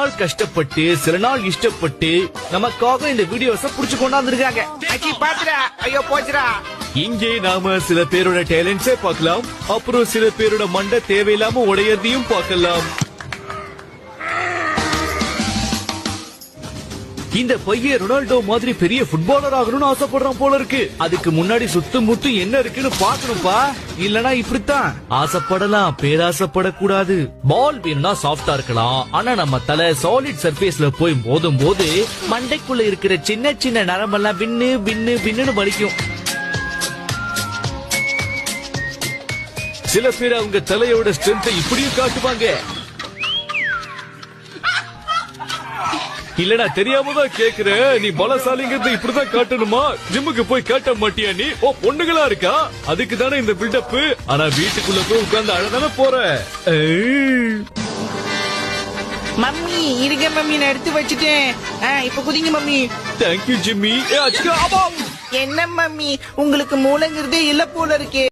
நாள் கஷ்டப்பட்டு சில நாள் இஷ்டப்பட்டு நமக்காக இந்த வீடியோஸ புடிச்சு கொண்டாந்துருக்காங்க. பாத்துடா, ஐயோ போச்சுடா. இங்கே நாம சில பேரோட டேலண்ட்ஸே பார்க்கலாம், அப்புறம் சில பேரோட மண்டை தேவையில்லாம உடையதையும் பார்க்கலாம். இந்த பையன் ரொனால்டோ மாதிரி பெரிய ஃபுட்பாலர் ஆகணும்னு ஆசைப்படுறான் போல இருக்கு. அதுக்கு முன்னாடி சுத்து முத்து என்ன இருக்குன்னு பாக்கணும்பா, இல்லனா இப்படித்தான். ஆசைப்படலாம், பேராசைப்படக்கூடாது. பால் வேணும்னா சாஃப்டா இருக்கலாம், ஆனா நம்ம தலை சாலிட் சர்ஃபேஸ்ல போய் மோதும் போது மண்டைக்குள்ள இருக்கிற சின்ன சின்ன நரம்பெல்லாம் பின்னு பின்னு பின்னு வலிக்கும். சில பேர் அவங்க தலையோட ஸ்ட்ரென்த்தை இப்படியும் காட்டுவாங்க. இல்லடா தெரியாம தான் கேக்குற, நீ பலசாலிங்கிறது இப்படிதான் காட்டணுமா? ஜிம்முக்கு போய் காட்ட மாட்டியா நீ? ஓ பொண்ணுங்களா இருக்கா, அதுக்கு தானே இந்த பில்டப். ஆனா வீட்டுக்குள்ள போய் உட்கார்ந்து அழதானே போற. மம்மி இருக்க மம்மி, நான் எடுத்து வச்சுட்டேன். இப்ப குதிங்க மம்மி. Thank you Jimmy. என்ன மம்மி, உங்களுக்கு மூளைங்கிறதே இல்ல போல இருக்கே.